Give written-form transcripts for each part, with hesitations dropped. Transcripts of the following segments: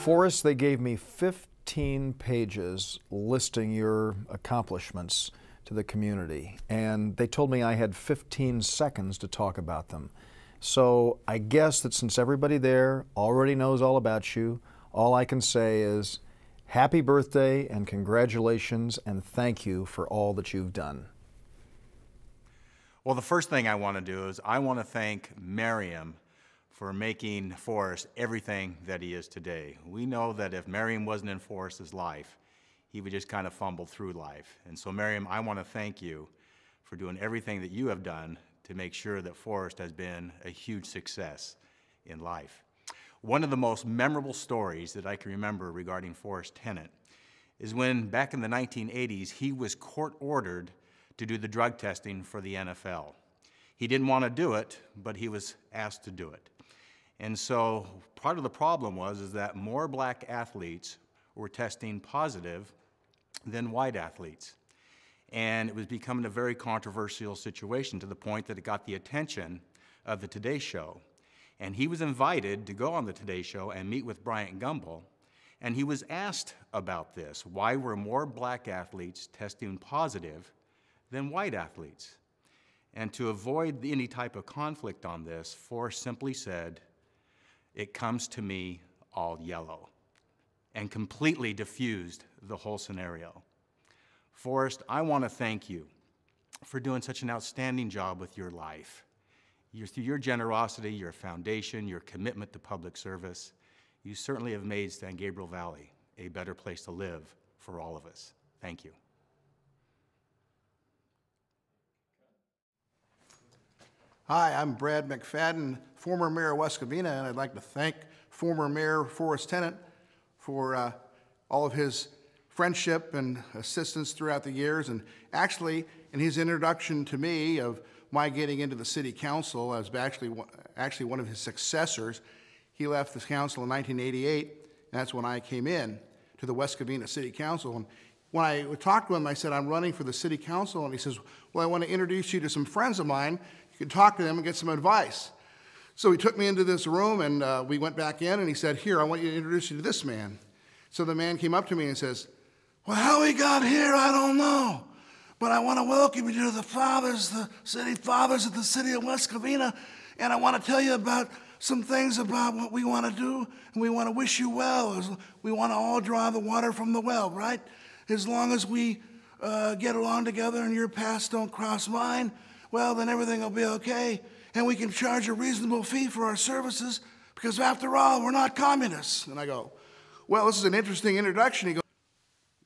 Forrest, they gave me 15 pages listing your accomplishments to the community, and they told me I had 15 seconds to talk about them. So I guess that since everybody there already knows all about you, all I can say is happy birthday and congratulations and thank you for all that you've done. Well, the first thing I want to do is I want to thank Miriam for making Forrest everything that he is today. We know that if Miriam wasn't in Forrest's life, he would just kind of fumble through life. And so, Miriam, I want to thank you for doing everything that you have done to make sure that Forrest has been a huge success in life. One of the most memorable stories that I can remember regarding Forrest Tennant is when, back in the 1980s, he was court-ordered to do the drug testing for the NFL. He didn't want to do it, but he was asked to do it. And so part of the problem was that more black athletes were testing positive than white athletes. And it was becoming a very controversial situation to the point that it got the attention of the Today Show. And he was invited to go on the Today Show and meet with Bryant Gumbel. And he was asked about this. Why were more black athletes testing positive than white athletes? And to avoid any type of conflict on this, Forrest simply said, "It comes to me all yellow," and completely diffused the whole scenario. Forrest, I want to thank you for doing such an outstanding job with your life. Through your generosity, your foundation, your commitment to public service, you certainly have made San Gabriel Valley a better place to live for all of us. Thank you. Hi, I'm Brad McFadden, former mayor of West Covina, and I'd like to thank former Mayor Forrest Tennant for all of his friendship and assistance throughout the years. And actually, in his introduction to me of my getting into the city council, I was actually one of his successors. He left the council in 1988, and that's when I came in to the West Covina City Council. And when I talked to him, I said, "I'm running for the city council," and he says, "Well, I want to introduce you to some friends of mine. You can talk to them and get some advice." So he took me into this room, and we went back in, and he said, "Here, I want you to introduce you to this man." So the man came up to me and says, "Well, how he got here, I don't know, but I want to welcome you to the fathers, the city fathers of the city of West Covina, and I want to tell you about some things about what we want to do, and we want to wish you well. We want to all draw the water from the well, right? As long as we get along together and your paths don't cross mine, well, then everything will be okay, and we can charge a reasonable fee for our services, because after all, we're not communists." And I go, "Well, this is an interesting introduction." He goes,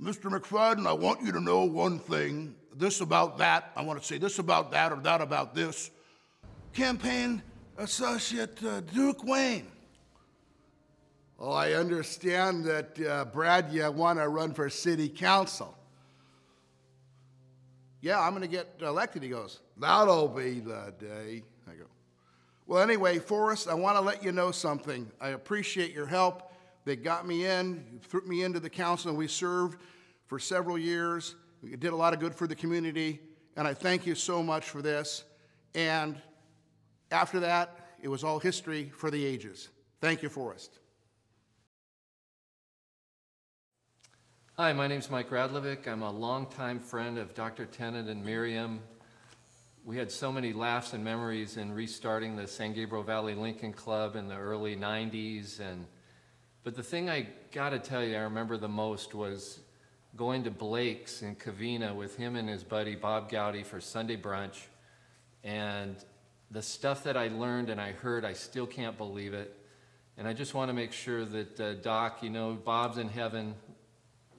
"Mr. McFadden, I want you to know one thing, this about that. I want to say this about that or that about this. Campaign Associate Duke Wayne." "Well, I understand that, Brad, you want to run for city council." "Yeah, I'm going to get elected." He goes, "That'll be the day." I go, "Well, anyway, Forrest, I want to let you know something. I appreciate your help. They got me in, you threw me into the council, and we served for several years. We did a lot of good for the community, and I thank you so much for this. And after that, it was all history for the ages. Thank you, Forrest." Hi, my name's Mike Radlovic. I'm a longtime friend of Dr. Tennant and Miriam. We had so many laughs and memories in restarting the San Gabriel Valley Lincoln Club in the early 90s. But the thing I gotta tell you I remember the most was going to Blake's in Covina with him and his buddy Bob Gowdy for Sunday brunch. And the stuff that I learned and I heard, I still can't believe it. And I just want to make sure that Doc, you know, Bob's in heaven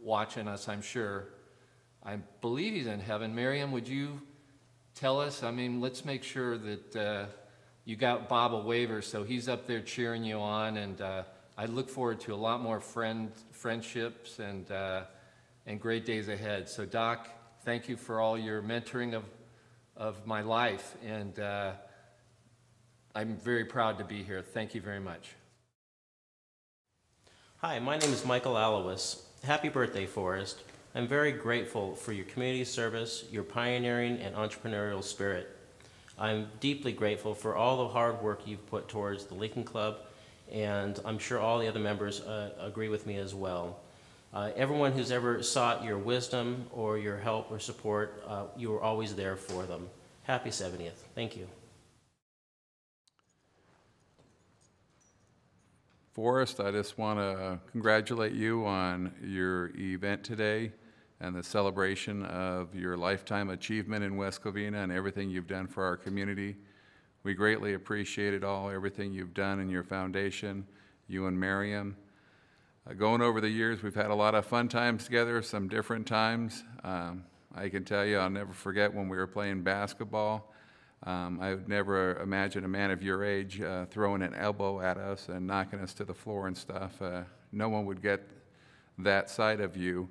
watching us, I'm sure. I believe he's in heaven. Miriam, would you tell us? I mean, let's make sure that you got Bob a waiver so he's up there cheering you on. And I look forward to a lot more friendships and great days ahead. So Doc, thank you for all your mentoring of my life. And I'm very proud to be here. Thank you very much. Hi, my name is Michael Allawos. Happy birthday, Forrest. I'm very grateful for your community service, your pioneering and entrepreneurial spirit. I'm deeply grateful for all the hard work you've put towards the Lincoln Club and I'm sure all the other members agree with me as well. Everyone who's ever sought your wisdom or your help or support, you were always there for them. Happy 70th. Thank you. Forrest, I just want to congratulate you on your event today and the celebration of your lifetime achievement in West Covina and everything you've done for our community. We greatly appreciate it all, everything you've done in your foundation, you and Miriam. Going over the years, we've had a lot of fun times together, some different times. I can tell you, I'll never forget when we were playing basketball. I would never imagine a man of your age throwing an elbow at us and knocking us to the floor and stuff. No one would get that side of you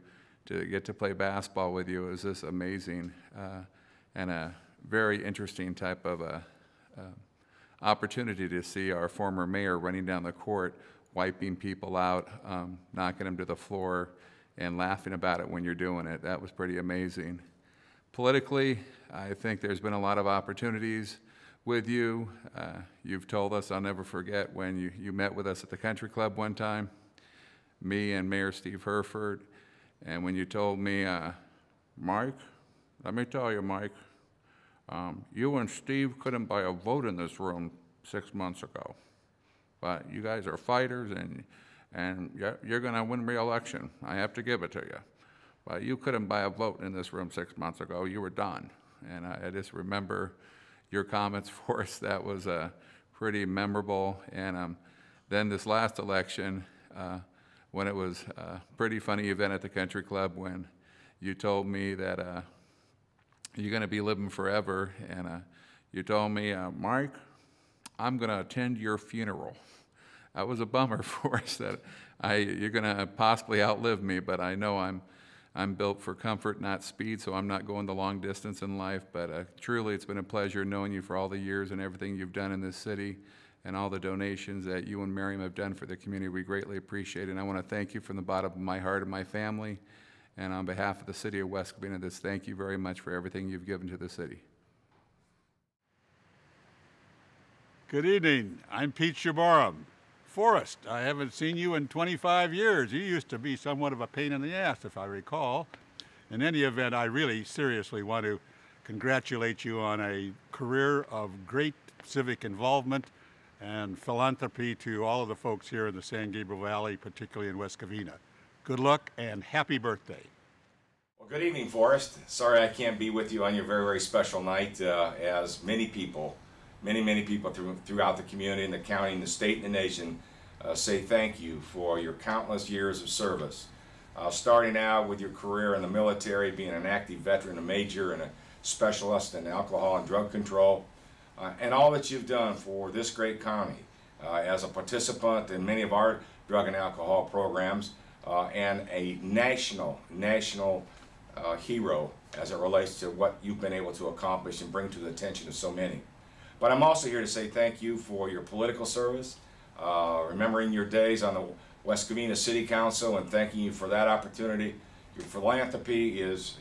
to get to play basketball with you. It was just amazing and a very interesting type of opportunity to see our former mayor running down the court, wiping people out, knocking them to the floor, and laughing about it when you're doing it. That was pretty amazing. Politically, I think there's been a lot of opportunities with you. You've told us, I'll never forget when you met with us at the country club one time, me and Mayor Steve Herford, and when you told me, Mike, let me tell you, Mike, you and Steve couldn't buy a vote in this room 6 months ago, but you guys are fighters and you're going to win re-election. I have to give it to you. But you couldn't buy a vote in this room 6 months ago. You were done. And I just remember your comments for us. That was pretty memorable. And then this last election, when it was a pretty funny event at the country club when you told me that you're going to be living forever. And you told me, Mike, I'm going to attend your funeral. That was a bummer for us that you're going to possibly outlive me, but I know I'm built for comfort, not speed, so I'm not going the long distance in life. But truly, it's been a pleasure knowing you for all the years and everything you've done in this city and all the donations that you and Miriam have done for the community. We greatly appreciate it. And I want to thank you from the bottom of my heart and my family. And on behalf of the city of West Covina, just thank you very much for everything you've given to the city. Good evening. I'm Pete Schabarum. Forrest, I haven't seen you in 25 years. You used to be somewhat of a pain in the ass, if I recall. In any event, I really seriously want to congratulate you on a career of great civic involvement and philanthropy to all of the folks here in the San Gabriel Valley, particularly in West Covina. Good luck and happy birthday. Well, good evening, Forrest. Sorry I can't be with you on your very, very special night, as many people throughout the community and the county and the state and the nation say thank you for your countless years of service. Starting out with your career in the military, being an active veteran, a major, and a specialist in alcohol and drug control, and all that you've done for this great county as a participant in many of our drug and alcohol programs, and a national hero as it relates to what you've been able to accomplish and bring to the attention of so many. But I'm also here to say thank you for your political service, remembering your days on the West Covina City Council and thanking you for that opportunity. Your philanthropy is,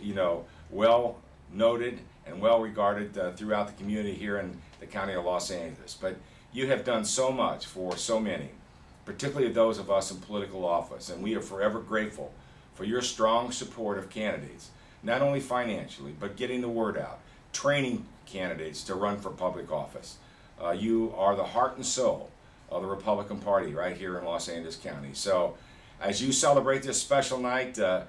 well noted and well regarded throughout the community here in the county of Los Angeles. But you have done so much for so many, particularly those of us in political office, and we are forever grateful for your strong support of candidates, not only financially, but getting the word out, training candidates to run for public office. You are the heart and soul of the Republican Party right here in Los Angeles County. So as you celebrate this special night, to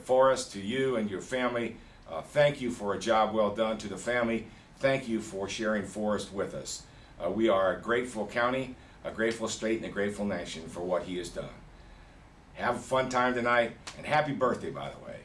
Forrest, to you and your family, thank you for a job well done. To the family, thank you for sharing Forrest with us. We are a grateful county, a grateful state, and a grateful nation for what he has done. Have a fun time tonight, and happy birthday, by the way.